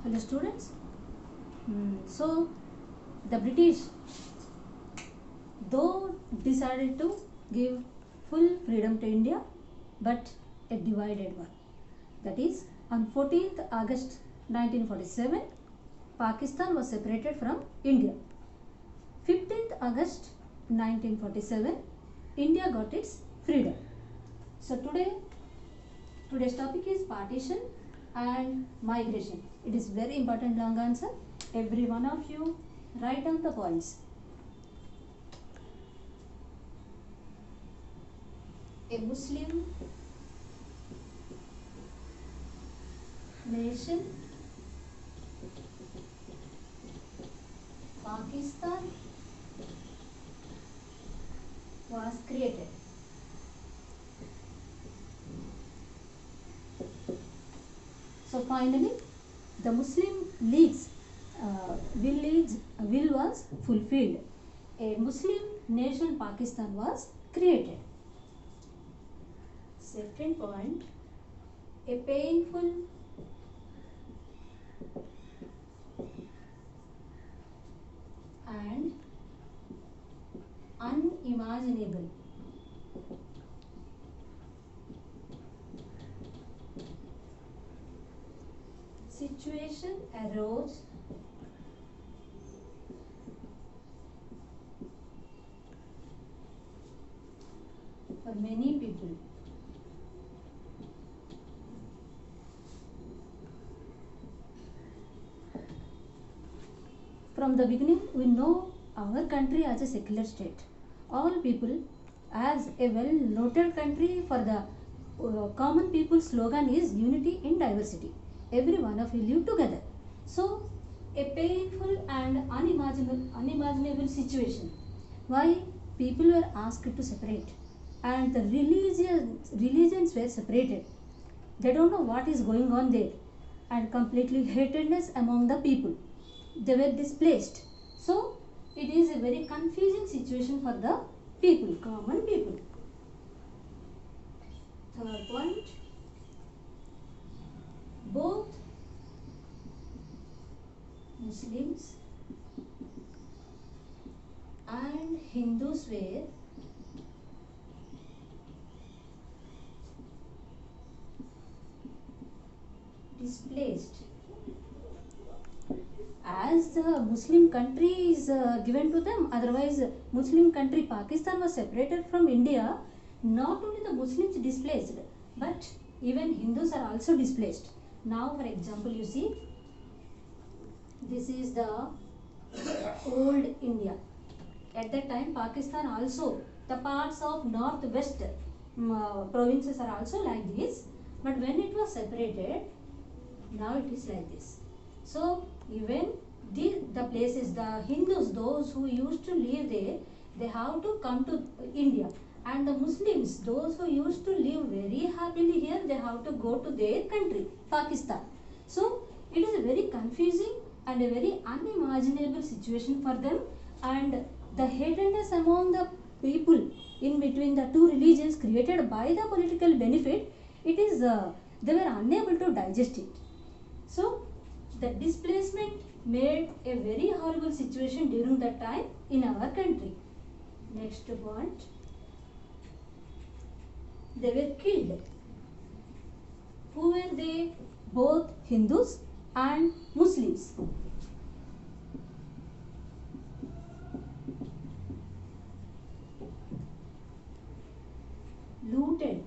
Hello students. So the British, though decided to give full freedom to India, but a divided one. That is, on 14th August 1947, Pakistan was separated from India. 15th August 1947, India got its freedom. So today's topic is partition and migration. It is very important long answer. Every one of you write down the points. A Muslim nation, Pakistan, was created. So finally, the Muslim League's will was fulfilled. A Muslim nation, Pakistan, was created. Second point, a painful and unimaginable situation arose for many people. From the beginning, we know our country as a secular state. All people, as a well-noted country, for the common people slogan is unity in diversity. Every one of you live together. So, a painful and unimaginable situation. Why people were asked to separate, and the religions were separated. They don't know what is going on there, and completely hatredness among the people. They were displaced. So it is a very confusing situation for the people, common people. Third point, both Muslims and Hindus were displaced. As the Muslim country is given to them, otherwise Muslim country Pakistan was separated from India. Not only the Muslims displaced, but even Hindus are also displaced. Now for example, you see, this is the old India. At that time Pakistan also, the parts of northwest provinces are also like this, but when it was separated, now it is like this. So even the places, the Hindus, those who used to live there, they have to come to India, and the Muslims, those who used to live very happily here, they have to go to their country, Pakistan. So it is a very confusing and a very unimaginable situation for them, and the hatredness among the people in between the two religions created by the political benefit, it is they were unable to digest it. So the displacement made a very horrible situation during that time in our country. Next point, they were killed. Who were they? Both Hindus and Muslims. Looted.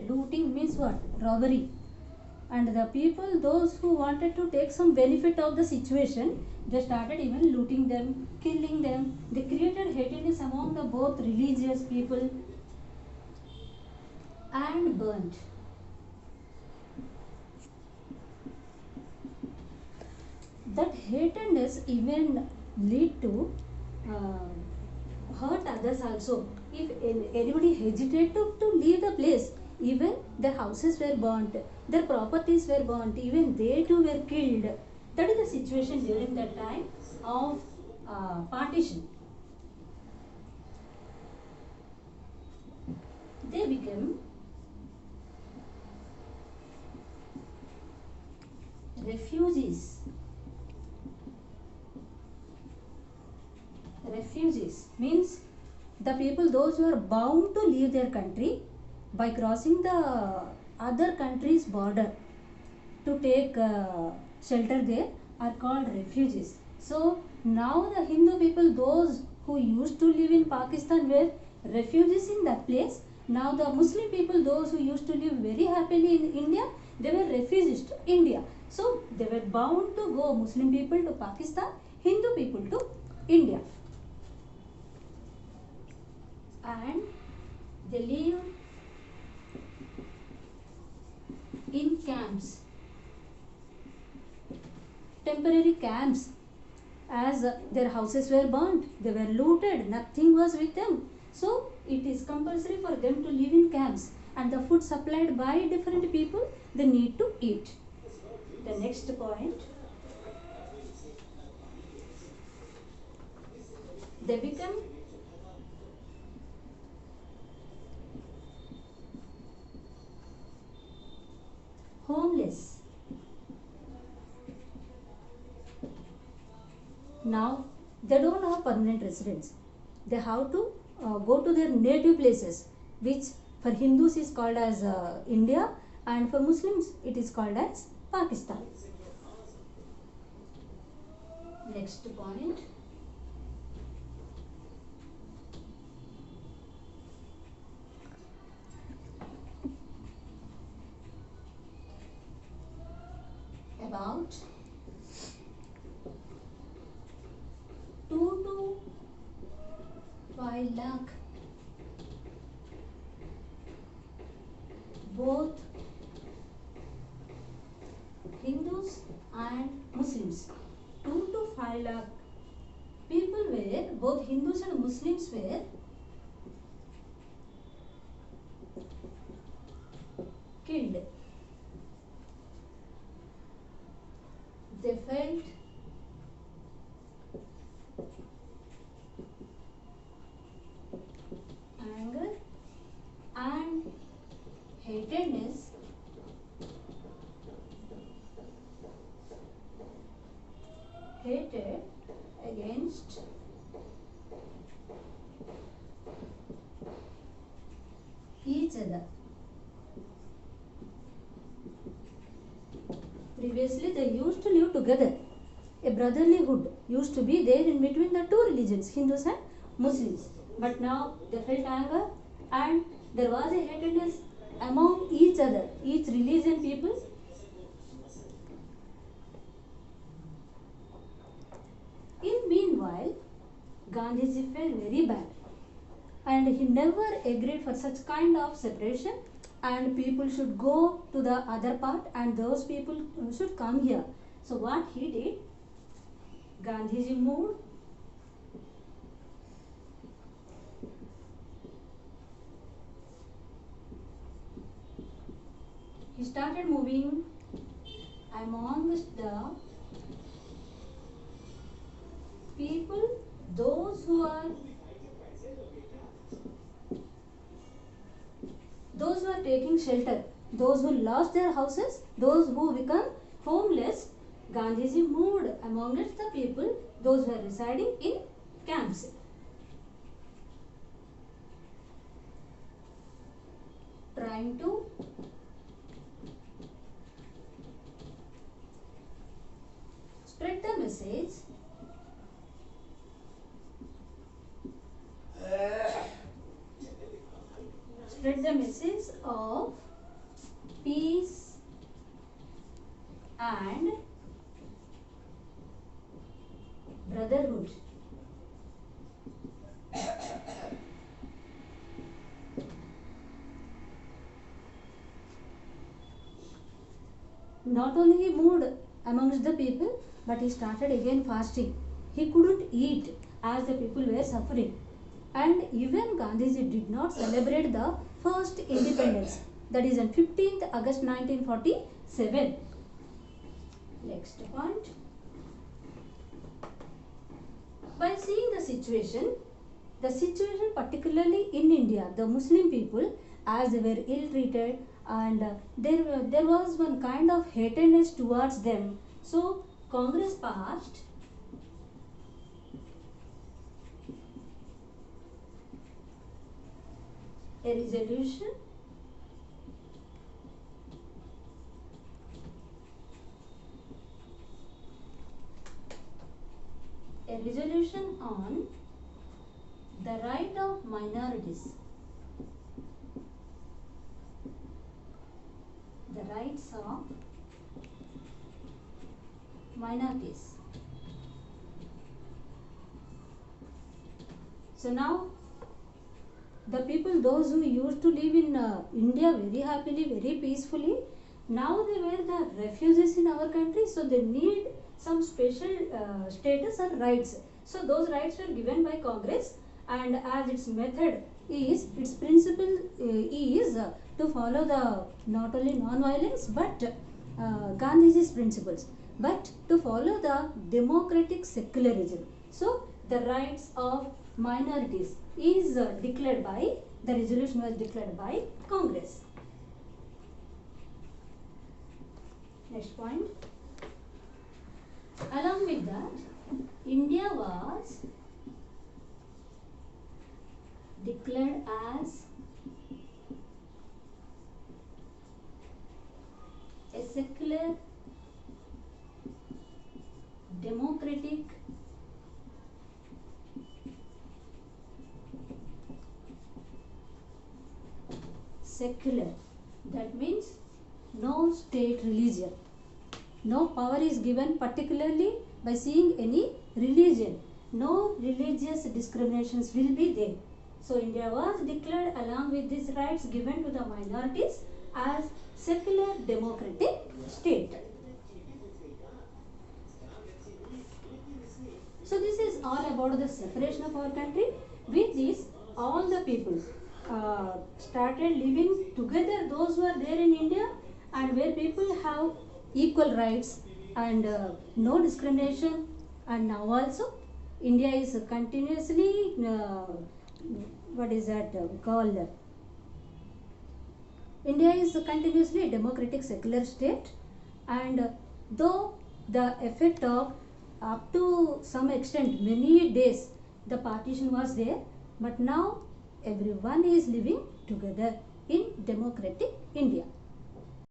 Looting means what? Robbery. And the people, those who wanted to take some benefit of the situation, they started even looting them, killing them. They created hatredness among the both religious people and burnt. That hatredness even lead to hurt others also. If anybody hesitated to leave the place, even their houses were burnt, their properties were burnt, even they too were killed. That is the situation during that time of partition. They became refugees. Refugees means the people, those who are bound to leave their country by crossing the other country's border to take shelter there, are called refugees. So now the Hindu people, those who used to live in Pakistan, were refugees in that place. Now the Muslim people, those who used to live very happily in India, they were refugees to India. So they were bound to go, Muslim people to Pakistan, Hindu people to India. And they live in camps, temporary camps, as their houses were burnt, they were looted, nothing was with them. So it is compulsory for them to live in camps, and the food supplied by different people, they need to eat. The next point, they become homeless. Now they don't have permanent residence. They have to go to their native places, which for Hindus is called as India, and for Muslims it is called as Pakistan. Next point, about 2 to 5 lakh both Hindus and Muslims. 2 to 5 lakh people were, both Hindus and Muslims were killed. They felt anger and hatredness hatred against each other. Previously they used to live together. A brotherlyhood used to be there in between the two religions, Hindus and Muslims. But now they felt anger and there was a hatredness among each other, each religion people. In meanwhile, Gandhiji felt very bad and he never agreed for such kind of separation, and people should go to the other part and those people should come here. So what he did, Gandhiji moved he started moving amongst the people, those who are taking shelter, those who lost their houses, those who become homeless. Gandhiji moved amongst the people, those who are residing in camps. Trying to spread the message of peace and brotherhood. Not only he moved amongst the people, but he started again fasting. He couldn't eat as the people were suffering. And even Gandhiji did not celebrate the first independence, that is on 15th August 1947. Next point. By seeing the situation particularly in India, the Muslim people, as they were ill-treated and there was one kind of hatedness towards them. So Congress passed a resolution on the right of minorities, the rights of minorities. So now the people, those who used to live in India very happily, very peacefully, now they were the refugees in our country, so they need some special status or rights. So those rights were given by Congress, and as its method is, its principle is to follow the not only non-violence but Gandhiji's principles, but to follow the democratic secularism. So the rights of minorities is declared by, the resolution was declared by Congress. Next point. Along with that, India was declared as a secular, democratic, secular, that means no state religion. No power is given particularly by seeing any religion. No religious discriminations will be there. So India was declared along with these rights given to the minorities as secular democratic state. So this is all about the separation of our country. With this, all the people started living together, those who are there in India, and where people have equal rights and no discrimination. And now also India is continuously called, India is continuously a democratic secular state, and though the effect of up to some extent many days the partition was there, but now everyone is living together in democratic India.